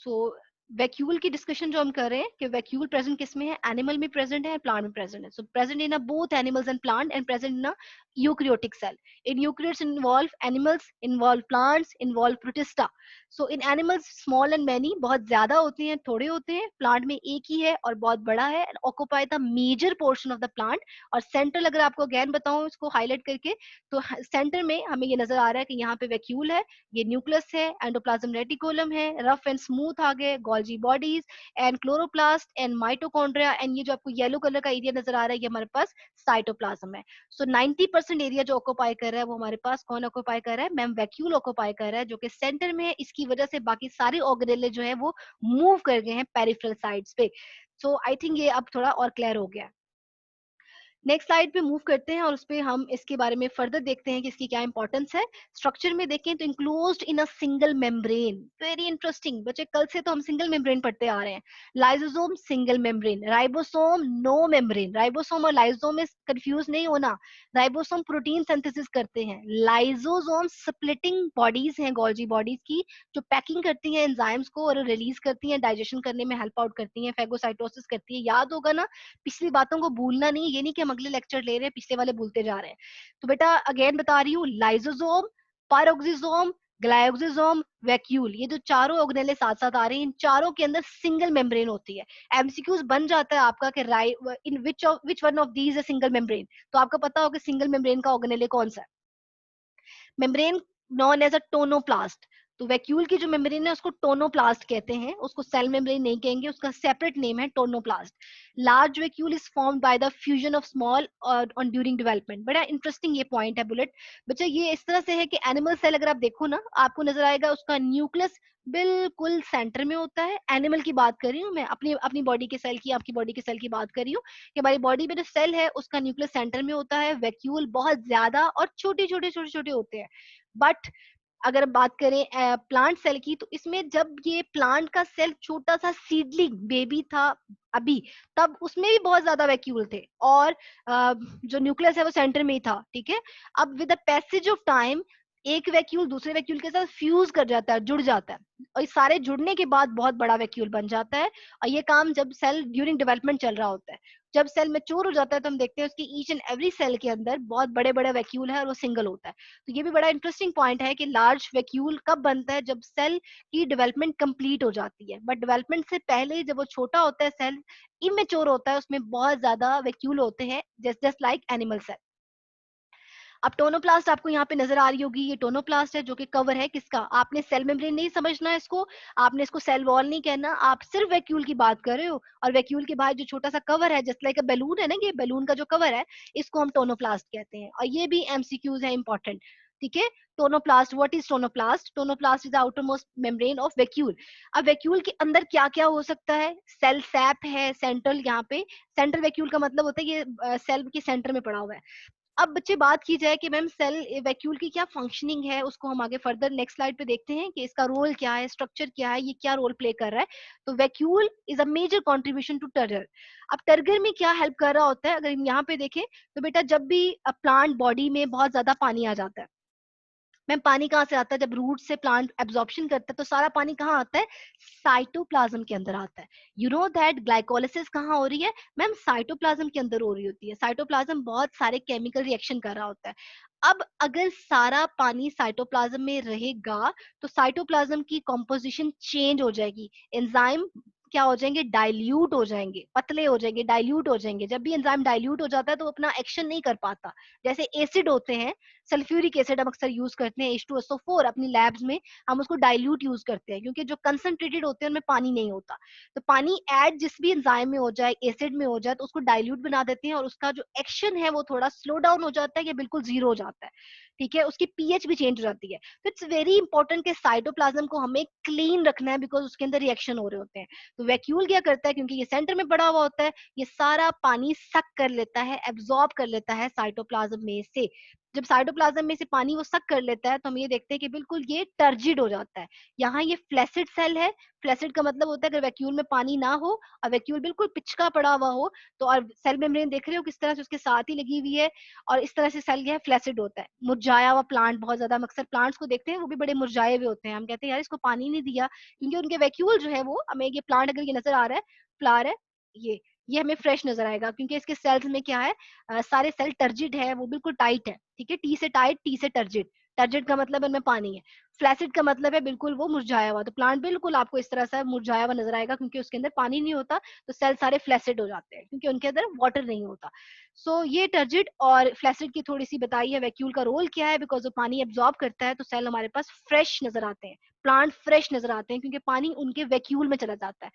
सो vacuole की discussion जो हम कर रहे हैं कि वैक्यूल प्रेजेंट किस में है, एनिमल में प्रेजेंट है, प्लांट में प्रेजेंट है. So present in both animals and plant and present in eukaryotic cell. In eukaryotes involve animals, involve plants, involve protista. So in animals small and many, बहुत ज्यादा होते हैं, थोड़े होते हैं. प्लांट में एक ही है और बहुत बड़ा है, and occupy the major portion of the plant. और सेंट्रल अगर आपको अगेन बताऊं इसको हाईलाइट करके, तो सेंटर में हमें ये नजर आ रहा है कि यहाँ पे वैक्यूल है, ये न्यूक्लियस है, एंडोप्लाज्म रेटिकुलम है, रफ एंड स्मूथ आ गए Golgi bodies and chloroplast and mitochondria, and ये जो आपको येलो कलर का एरिया नजर आ रहा है ये हमारे पास साइटोप्लाज्म है. सो 90% एरिया जो ऑक्यूपाई कर रहा है वो हमारे पास कौन ऑक्यूपाई कर रहा है, मैम वैक्यूल ऑक्यूपाई कर रहा है, जो कि सेंटर में है. इसकी वजह से बाकी सारे ऑर्गेनेले जो है वो मूव कर गए हैं पेरिफेरल साइड्स पे. सो आई थिंक ये अब थोड़ा और क्लियर हो गया. नेक्स्ट स्लाइड पे मूव करते हैं और उस पे हम इसके बारे में फर्दर देखते हैं कि इसकी क्या इंपॉर्टेंस है. स्ट्रक्चर में देखें तो enclosed in a single membrane. Very interesting बच्चे, कल से तो हम सिंगल मेम्ब्रेन पढ़ते आ रहे हैं. Lysosome single membrane, ribosome no membrane. Ribosome और लाइसोसोम में कंफ्यूज नहीं होना. राइबोसोम प्रोटीन सिंथेसिस करते हैं, लाइसोसोम स्प्लिटिंग बॉडीज हैं गोल्जी बॉडीज की, जो पैकिंग करती हैं एंजाइम्स को और रिलीज करती हैं, डाइजेशन करने में हेल्प आउट करती हैं, फेगोसाइटोसिस करती है. याद होगा ना, पिछली बातों को भूलना नहीं. ये नहीं कि हम अगले लेक्चर ले रहे हैं पिछले वाले भूलते जा रहे हैं. तो बेटा अगेन बता रही हूँ, लाइसोसोम, पैरोक्सिसोम, ग्लाइकोसोम, वैक्यूल, ये जो चारों ऑर्गेनेले साथ साथ आ रहे हैं, इन चारों के अंदर सिंगल मेम्ब्रेन होती है. एमसीक्यूज बन जाता है आपका कि इन विच वन ऑफ दीज है सिंगल मेम्ब्रेन. तो आपको पता होगा सिंगल मेम्ब्रेन का ऑर्गेनेले कौन सा है. Membrane known as a tonoplast. तो वैक्यूल की जो मेम्ब्रेन है उसको टोनोप्लास्ट कहते हैं, उसको सेल मेम्ब्रेन नहीं कहेंगे, उसका सेपरेट नेम है tonoplast. Large vacuole is formed by the fusion of small on during development. बड़ा इंटरेस्टिंग ये पॉइंट है बुलेट. बच्चा ये इस तरह से है कि एनिमल सेल अगर आप देखो ना, आपको नजर आएगा उसका न्यूक्लियस बिल्कुल सेंटर में होता है. एनिमल की बात कर रही हूँ मैं, अपनी अपनी बॉडी के सेल की, आपकी बॉडी के सेल की बात कर रही हूँ कि हमारी बॉडी में जो सेल है उसका न्यूक्लियस सेंटर में होता है. वैक्यूल बहुत ज्यादा और छोटे छोटे छोटे छोटे होते हैं. बट अगर बात करें प्लांट सेल की, तो इसमें जब ये प्लांट का सेल छोटा सा सीडलिंग बेबी था अभी, तब उसमें भी बहुत ज्यादा वैक्यूल थे और जो न्यूक्लियस है वो सेंटर में ही था. ठीक है. अब with the passage of time एक वैक्यूल दूसरे वैक्यूल के साथ फ्यूज कर जाता है, जुड़ जाता है, और इस सारे जुड़ने के बाद बहुत बड़ा वैक्यूल बन जाता है. और ये काम जब सेल ड्यूरिंग डेवलपमेंट चल रहा होता है. जब सेल मैच्योर हो जाता है तो हम देखते हैं उसकी ईच एंड एवरी सेल के अंदर बहुत बड़े बड़े वैक्यूल है और वो सिंगल होता है. तो ये भी बड़ा इंटरेस्टिंग पॉइंट है कि लार्ज वैक्यूल कब बनता है, जब सेल की डेवलपमेंट कंप्लीट हो जाती है. बट डेवलपमेंट से पहले जब वो छोटा होता है, सेल इमेच्योर होता है, उसमें बहुत ज्यादा वैक्यूल होते हैं, जस्ट लाइक एनिमल सेल. अब टोनोप्लास्ट आपको यहाँ पे नजर आ रही होगी, ये टोनोप्लास्ट है जो कि कवर है किसका. आपने सेल मेम्ब्रेन नहीं समझना है इसको, आपने इसको सेल वॉल नहीं कहना, आप सिर्फ वैक्यूल की बात कर रहे हो. और वैक्यूल के बाहर जो छोटा सा कवर है, जस्ट लाइक अ बैलून है ना, ये बैलून का जो कवर है, इसको हम टोनोप्लास्ट कहते हैं. और ये भी एमसीक्यूज है इंपॉर्टेंट. ठीक है. Tonoplast, what is tonoplast? Tonoplast is the outermost membrane of vacuole. अब वैक्यूल के अंदर क्या क्या हो सकता है, सेल सैप है सेंट्रल. यहाँ पे सेंट्रल वैक्यूल का मतलब होता है ये सेल के सेंटर में पड़ा हुआ है. अब बच्चे बात की जाए कि मैम सेल वैक्यूल की क्या फंक्शनिंग है, उसको हम आगे फर्दर नेक्स्ट स्लाइड पे देखते हैं कि इसका रोल क्या है, स्ट्रक्चर क्या है, ये क्या रोल प्ले कर रहा है. तो vacuole is a major contribution to turgor. अब टर्गर में क्या हेल्प कर रहा होता है, अगर हम यहाँ पे देखें तो बेटा जब भी प्लांट बॉडी में बहुत ज्यादा पानी आ जाता है, मैम पानी कहाँ से आता है, जब रूट से प्लांट एब्जॉर्प्शन करता है तो सारा पानी कहाँ आता है, साइटोप्लाज्म के अंदर आता है. यू नो दैट ग्लाइकोलिसिस कहाँ हो रही है, मैम साइटोप्लाज्म के अंदर हो रही होती है. साइटोप्लाज्म बहुत सारे केमिकल रिएक्शन कर रहा होता है. अब अगर सारा पानी साइटोप्लाज्म में रहेगा तो साइटोप्लाज्म की कॉम्पोजिशन चेंज हो जाएगी. एंजाइम क्या हो जाएंगे, डाइल्यूट हो जाएंगे, पतले हो जाएंगे, डाइल्यूट हो जाएंगे. जब भी एंजाइम डाइल्यूट हो जाता है तो अपना एक्शन नहीं कर पाता. जैसे एसिड होते हैं, सल्फ्यूरिक एसिड हम अक्सर यूज करते हैं H2SO4 अपनी लैब्स में, हम उसको डाइल्यूट यूज करते हैं क्योंकि जो कंसंट्रेटेड होते हैं उनमें पानी नहीं होता. तो पानी ऐड जिस भी एंजाइम में हो जाए, एसिड में हो जाए, तो उसको डाइल्यूट बना देते हैं और उसका जो एक्शन है वो थोड़ा स्लो डाउन हो जाता है या बिल्कुल जीरो हो जाता है. ठीक है. उसकी पीएच भी चेंज हो जाती है. तो इट्स वेरी इंपॉर्टेंट कि साइटोप्लाज्म को हमें क्लीन रखना है बिकॉज उसके अंदर रिएक्शन हो रहे होते हैं. तो वैक्यूल क्या करता है, क्योंकि ये सेंटर में पड़ा हुआ होता है, ये सारा पानी सक कर लेता है, एब्जॉर्ब कर लेता है साइटोप्लाज्म में से. जब साइटोप्लाज्म में से पानी वो सक कर लेता है तो हम ये देखते हैं कि बिल्कुल ये टर्जिड हो जाता है। यहाँ ये फ्लैसिड सेल है। फ्लैसिड का मतलब होता है अगर वैक्यूल में पानी ना हो और वैक्यूल बिल्कुल पिचका पड़ा हुआ हो, तो और सेल मेम्ब्रेन देख रहे हो किस तरह से उसके साथ ही लगी हुई है, और इस तरह से सेल क्या है, फ्लैसिड होता है। मुरझाया हुआ प्लांट, बहुत ज्यादा हम अक्सर प्लांट्स को देखते हैं वो भी बड़े मुरझाए हुए होते हैं, हम कहते हैं यार इसको पानी नहीं दिया, क्योंकि उनके वैक्यूल जो है वो, हमें ये प्लांट अगर ये नजर आ रहा है, फ्लावर है ये हमें फ्रेश नजर आएगा, क्योंकि इसके सेल्स में क्या है, सारे सेल टर्जिड है, वो बिल्कुल टाइट है। ठीक है, टी से टाइट, टी से टर्जिड। टर्जिड का मतलब उनमें पानी है, फ्लैसिड का मतलब है बिल्कुल वो मुरझाया हुआ। तो प्लांट बिल्कुल आपको इस तरह से मुरझाया हुआ नजर आएगा, क्योंकि उसके अंदर पानी नहीं होता, तो सेल सारे फ्लैसिड हो जाते हैं, क्योंकि उनके अंदर वाटर नहीं होता। सो ये टर्जिड और फ्लैसिड की थोड़ी सी बताई है वैक्यूल का रोल क्या है। बिकॉज वो पानी एब्जॉर्ब करता है तो सेल हमारे पास फ्रेश नजर आते हैं, प्लांट फ्रेश नजर आते हैं, क्योंकि पानी उनके वैक्यूल में चला जाता है।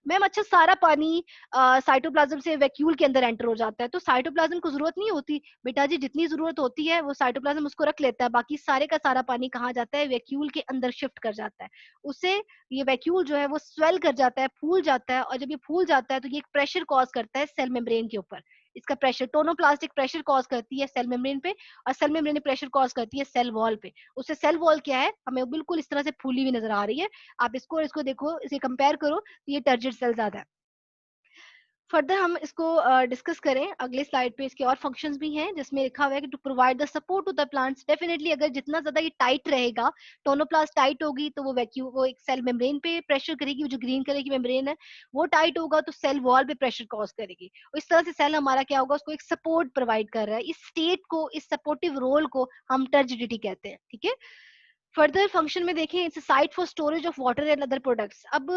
मैम अच्छा, सारा पानी साइटोप्लाज्म से वैक्यूल के अंदर एंटर हो जाता है, तो साइटोप्लाज्म को जरूरत नहीं होती? बेटा जी, जितनी जरूरत होती है वो साइटोप्लाज्म उसको रख लेता है, बाकी सारे का सारा पानी कहाँ जाता है, वैक्यूल के अंदर शिफ्ट कर जाता है। उसे ये वैक्यूल जो है वो स्वेल कर जाता है, फूल जाता है, और जब ये फूल जाता है तो ये एक प्रेशर कॉज करता है सेल मेम्ब्रेन के ऊपर। इसका प्रेशर, टोनोप्लास्टिक प्रेशर कॉज करती है सेल मेम्ब्रेन पे, और सेल मेम्ब्रेन प्रेशर कॉज करती है सेल वॉल पे। उससे सेल वॉल क्या है, हमें बिल्कुल इस तरह से फूली हुई नजर आ रही है। आप इसको और इसको देखो, इसे कंपेयर करो, तो ये टर्जिड सेल ज्यादा है। फर्दर हम इसको डिस्कस करें अगले स्लाइड पे, इसके और फंक्शंस भी हैं जिसमें लिखा हुआ है कि to provide the support to the plants. Definitely अगर जितना ज्यादा ये टाइट रहेगा, टोनोप्लास्ट टाइट होगी, तो वो वैक्यूम, वो एक सेल मेम्ब्रेन पे प्रेशर करेगी, वो जो ग्रीन कलर की मेम्ब्रेन है वो टाइट होगा तो सेल वॉल पे प्रेशर कॉज करेगी। और इस तरह से सेल हमारा क्या होगा, उसको एक सपोर्ट प्रोवाइड कर रहा है। इस स्टेट को, इस सपोर्टिव रोल को हम टर्जिडिटी कहते हैं। ठीक है, फर्दर फंक्शन में देखें, it's site for storage of water and other products. अब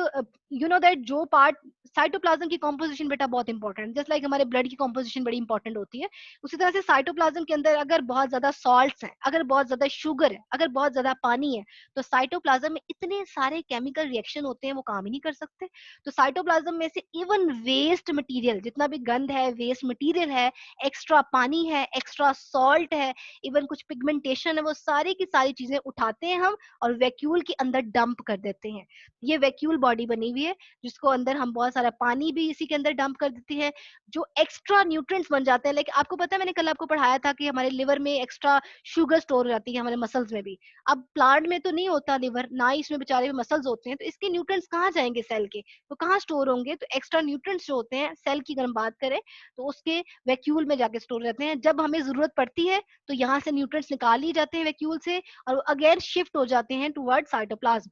यू नो दैट जो पार्ट, साइटोप्लाज्म की कंपोजिशन बेटा बहुत इंपॉर्टेंट, जस्ट लाइक हमारे ब्लड की कंपोजिशन बड़ी इंपॉर्टेंट होती है, उसी तरह से साइटोप्लाज्म के अंदर अगर बहुत ज्यादा सॉल्ट्स हैं, अगर बहुत ज्यादा शुगर है, अगर बहुत ज्यादा पानी है, तो साइटोप्लाज्म में इतने सारे केमिकल रिएक्शन होते हैं वो काम ही नहीं कर सकते। तो साइटोप्लाज्म में से इवन वेस्ट मटेरियल, जितना भी गंद है, वेस्ट मटेरियल है, एक्स्ट्रा पानी है, एक्स्ट्रा सॉल्ट है, इवन कुछ पिगमेंटेशन है, वो सारी की सारी चीजें उठाते हैं हम और वैक्यूल के अंदर डंप कर देते हैं। ये वैक्यूल बॉडी बनी हुई है, जिसको अंदर हम बहुत सारा पानी भी इसी के अंदर डंप कर देते हैं, जो एक्स्ट्रा न्यूट्रिएंट्स बन जाते हैं। लाइक आपको पता है, मैंने कल आपको पढ़ाया था कि हमारे लिवर में एक्स्ट्रा शुगर स्टोर हो जाती है, हमारे मसल्स में भी। अब प्लांट में तो नहीं होता लिवर, ना ही इसमें बेचारे मसल्स होते हैं, तो इसके न्यूट्रिएंट्स कहाँ जाएंगे सेल के, तो कहाँ स्टोर होंगे? तो एक्स्ट्रा न्यूट्रिएंट्स जो होते हैं सेल की, अगर हम बात करें तो उसके वैक्यूल में जाके स्टोर रहते हैं। जब हमें जरूरत पड़ती है तो यहाँ से न्यूट्रिएंट्स निकाल लिए जाते हैं वैक्यूल से, और अगेन शिफ्ट हो जाते हैं टुवर्ड साइटोप्लाज्म।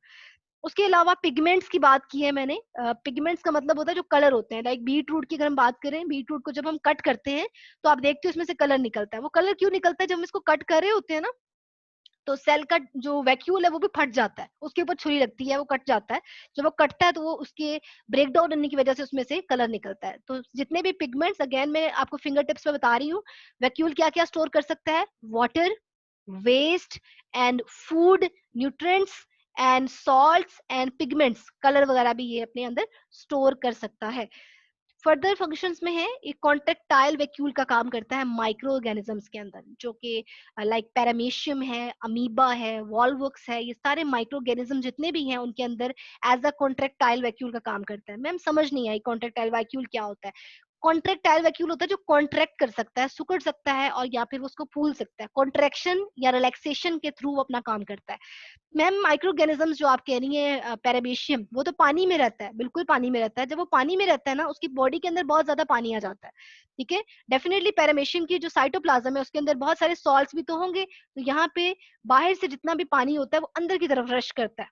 उसके अलावा पिगमेंट्स की बात की है मैंने। पिगमेंट्स का मतलब होता है जो कलर होते हैं। लाइक बीट रूट की अगर हम बात करें, बीट रूट को जब हम कट करते हैं तो आप देखते हो उसमें से कलर निकलता है। वो कलर क्यों निकलता है? जब हम इसको कट कर रहे होते हैं ना, तो सेल का जो वैक्यूल है वो भी फट जाता है, उसके ऊपर छुरी लगती है, वो कट जाता है। जब वो कटता है तो वो उसके ब्रेक डाउन होने की वजह से उसमें से कलर निकलता है। तो जितने भी पिगमेंट्स, अगेन मैं आपको फिंगर टिप्स पे बता रही हूँ, वैक्यूल क्या क्या स्टोर कर सकता है, water, waste and food, nutrients and salts and pigments, colour वगैरह भी ये अपने अंदर स्टोर कर सकता है। फर्दर फंक्शंस में है, एक कॉन्ट्रेक्टाइल वैक्यूल का काम करता है माइक्रो ऑर्गेनिजम्स के अंदर, जो कि लाइक पैरामीशियम है, अमीबा है, वॉलवॉक्स है, ये सारे माइक्रो ऑर्गेनिज्म जितने भी हैं उनके अंदर एज अ कॉन्ट्रेक्टाइल वैक्यूल का काम करता है। मैम समझ नहीं आई कॉन्ट्रेक्टाइल वैक्यूल क्या होता है? कॉन्ट्रेक्टाइल वैक्यूल होता है जो कॉन्ट्रैक्ट कर सकता है, सिकुड़ सकता है, और या फिर उसको फूल सकता है। कॉन्ट्रैक्शन या रिलैक्सेशन के थ्रू अपना काम करता है। मैम माइक्रो ऑर्गेनिजम्स जो आप कह रही हैं, पैरामीशियम, वो तो पानी में रहता है, बिल्कुल पानी में रहता है। जब वो पानी में रहता है ना, उसकी बॉडी के अंदर बहुत ज्यादा पानी आ जाता है। ठीक है, डेफिनेटली पैरामीशियम की जो साइटोप्लाज्म है उसके अंदर बहुत सारे सॉल्ट्स भी तो होंगे, तो यहाँ पे बाहर से जितना भी पानी होता है वो अंदर की तरफ रश करता है,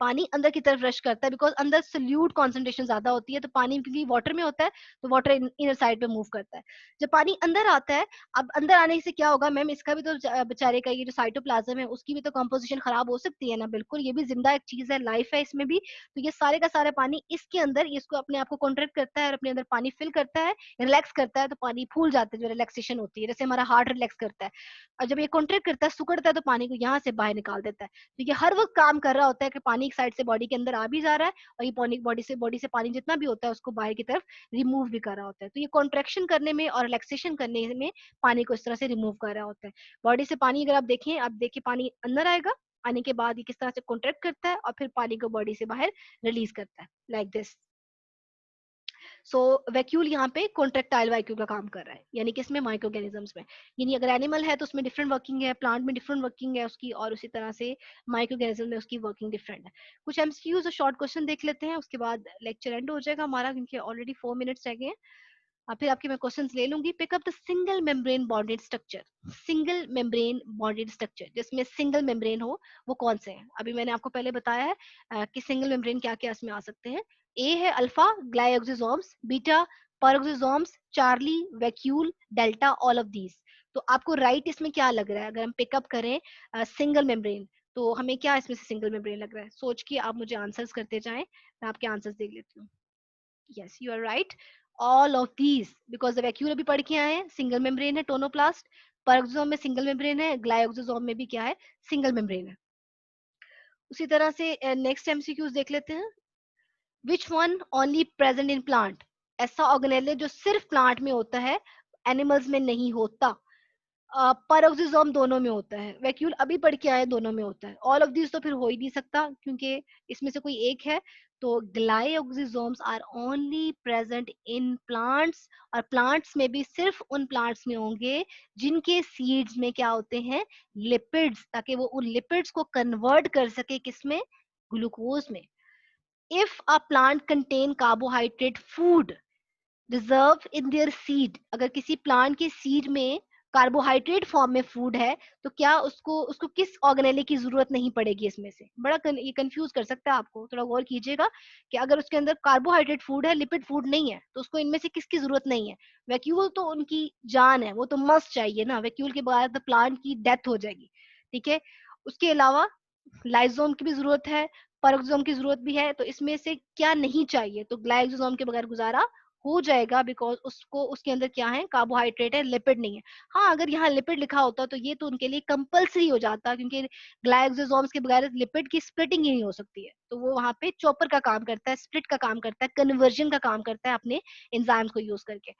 पानी अंदर की तरफ रश करता है, बिकॉज अंदर सोल्यूट कॉन्सेंट्रेशन ज्यादा होती है, तो पानी क्योंकि वाटर में होता है तो वाटर इनर साइड पे मूव करता है। जब पानी अंदर आता है, अब अंदर आने से क्या होगा मैम, इसका भी तो बेचारे का ये जो साइटोप्लाज्म है उसकी भी तो कंपोजिशन खराब हो सकती है ना। बिल्कुल, ये भी जिंदा एक चीज है, लाइफ है इसमें भी। तो ये सारे का सारा पानी इसके अंदर, इसको अपने आप को कॉन्ट्रैक्ट करता है और अपने अंदर पानी फिल करता है, रिलैक्स करता है, तो पानी फूल जाता है, जो रिलैक्सेशन होती है, जैसे हमारा हार्ट रिलैक्स करता है। और जब ये कॉन्ट्रैक्ट करता है, सुकड़ता है, तो पानी को यहाँ से बाहर निकाल देता है। तो ये हर वक्त काम कर रहा होता है कि पानी एक साइड से बॉडी के अंदर आ भी जा रहा है, और ये पानी बॉडी से पानी जितना भी होता है उसको बाहर की तरफ रिमूव भी कर रहा होता है। तो ये कॉन्ट्रेक्शन करने में और रिलैक्सेशन करने में पानी को इस तरह से रिमूव कर रहा होता है। बॉडी से पानी अगर आप देखिए पानी अंदर आएगा, आने के बाद ये किस तरह से कॉन्ट्रैक्ट करता है और फिर पानी को बॉडी से बाहर रिलीज करता है, लाइक दिस। सो वैक्यूल यहाँ पे कॉन्ट्रेक्टाइल वैक्यूल का काम कर रहा है, यानी कि इसमें माइक्रो ऑर्गेनिजम्स में, यानी अगर एनिमल है तो उसमें डिफरेंट वर्किंग है, प्लांट में डिफरेंट वर्किंग है उसकी, और उसी तरह से माइक्रो ऑर्गेनिज्म में उसकी वर्किंग डिफरेंट है। कुछ एमसीक्यूज और शॉर्ट क्वेश्चन देख लेते हैं, उसके बाद लेक्चर एंड हो जाएगा हमारा, क्योंकि ऑलरेडी 4 मिनट्स रह गए हैं। फिर आपके मैं क्वेश्चंस ले लूंगी। Pick up the single membrane bonded structure, single membrane bonded structure जिसमें सिंगल मेम्ब्रेन हो, वो कौन से हैं? अभी मैंने आपको पहले बताया है कि सिंगल मेम्ब्रेन क्या क्या इसमें आ सकते हैं। ए है alpha glyoxysomes, beta peroxisomes, Charlie, vacuole, delta, all of these. तो आपको राइट इसमें क्या लग रहा है? अगर हम पिकअप करें सिंगल मेम्ब्रेन, तो हमें क्या इसमें से सिंगल मेम्ब्रेन लग रहा है? सोच के आप मुझे आंसर्स करते जाएं, मैं आपके आंसर्स देख लेती हूँ। yes you are right, all of these, because the vacuole अभी पढ़ के आए हैं, सिंगल मेम्ब्रेन है टोनोप्लास्ट, परऑक्सोसोम में सिंगल मेम्ब्रेन है, ग्लाइकोसोम में भी क्या है? सिंगल मेम्ब्रेन है। उसी तरह से नेक्स्ट एमसीक्यूज देख लेते हैं। Which one only present in plant, ऐसा ऑर्गेनेल है जो सिर्फ प्लांट में होता है, एनिमल्स में नहीं होता। पैरोक्सिसोम दोनों में होता है, वैक्यूल अभी पढ़ के आए दोनों में होता है। ऑल ऑफ दिस तो फिर हो ही नहीं सकता, क्योंकि इसमें से कोई एक है। तो glyoxysomes are only present in plants, और प्लांट्स में भी सिर्फ उन प्लांट्स में होंगे जिनके सीड्स में क्या होते हैं? लिपिड्स, ताकि वो उन लिपिड्स को कन्वर्ट कर सके किसमें? ग्लूकोज में। If a plant contain carbohydrate food reserve in their seed, अगर किसी प्लांट के सीड में कार्बोहाइड्रेट फॉर्म में फूड है, तो क्या उसको उसको किस ऑर्गेनेले की जरूरत नहीं पड़ेगी? इसमें से बड़ा ये कंफ्यूज कर सकता है आपको, थोड़ा गौर कीजिएगा कि अगर उसके अंदर कार्बोहाइड्रेट फूड है, लिपिड फूड नहीं है, तो उसको इनमें से किसकी जरूरत नहीं है? वैक्यूल तो उनकी जान है, वो तो मस्ट चाहिए ना, वैक्यूल के बाद तो प्लांट की डेथ हो जाएगी। ठीक है, उसके अलावा लाइजोम की भी जरूरत है, परऑक्सोसोम की जरूरत भी है, तो इसमें से क्या नहीं चाहिए? तो ग्लाइकोसोम के बगैर गुजारा हो जाएगा, बिकॉज उसको उसके अंदर क्या है? कार्बोहाइड्रेट है, लिपिड नहीं है। हाँ, अगर यहाँ लिपिड लिखा होता तो ये तो उनके लिए कंपलसरी हो जाता, क्योंकि ग्लाइकोसोम्स के बगैर लिपिड की स्प्लिटिंग ही नहीं हो सकती है। तो वो वहां पे चॉपर का काम करता है, स्प्लिट का काम करता है, कन्वर्जन का काम करता है अपने एंजाइम्स को यूज करके।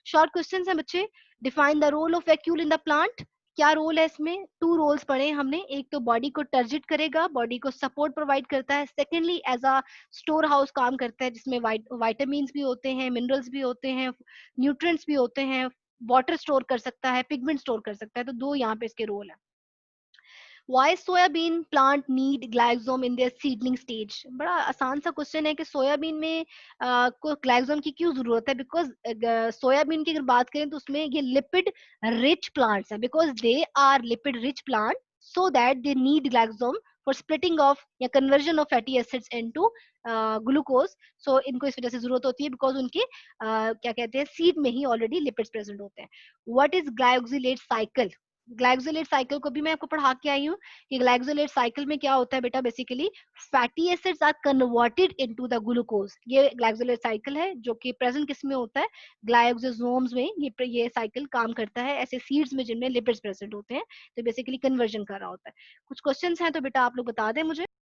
शॉर्ट क्वेश्चन है बच्चे। Define the role of vacuole in the plant, क्या रोल है इसमें? 2 रोल्स पढ़े हमने, एक तो बॉडी को टर्जिट करेगा, बॉडी को सपोर्ट प्रोवाइड करता है, secondly as a storehouse काम करता है, जिसमें वाइटामिन भी होते हैं, मिनरल्स भी होते हैं, न्यूट्रिएंट्स भी होते हैं, वाटर स्टोर कर सकता है, पिगमेंट स्टोर कर सकता है। तो 2 यहाँ पे इसके रोल है। Why soybean plant need glycosome in their seedling stage? बड़ा आसान सा क्वेश्चन है कि सोयाबीन में को ग्लाइकोसोम की क्यों जरूरत है? बिकॉज सोयाबीन की अगर बात करें तो उसमें ये लिपिड रिच प्लांट्स हैं, because they are lipid rich plant, so that they need glyoxysome for splitting of या conversion of fatty acids into glucose. So इनको इस वजह से जरूरत होती है, बिकॉज उनके क्या कहते हैं, सीड में ही ऑलरेडी लिपिड्स प्रेजेंट होते हैं। What is glyoxylate cycle? Glyoxylate cycle को भी मैं आपको पढ़ा के आई हूँ कि ग्लाइकोसिलेट साइकिल में क्या होता है बेटा, basically fatty acids are converted into the glucose. ये ग्लाइकोसिलेट साइकिल है जो कि प्रेजेंट किस में होता है? ग्लाइकोसोम्स में। ये साइकिल काम करता है ऐसे सीड्स में जिनमें लिपिड्स प्रेजेंट होते हैं, तो बेसिकली कन्वर्जन कर रहा होता है। कुछ क्वेश्चंस हैं तो बेटा आप लोग बता दें मुझे।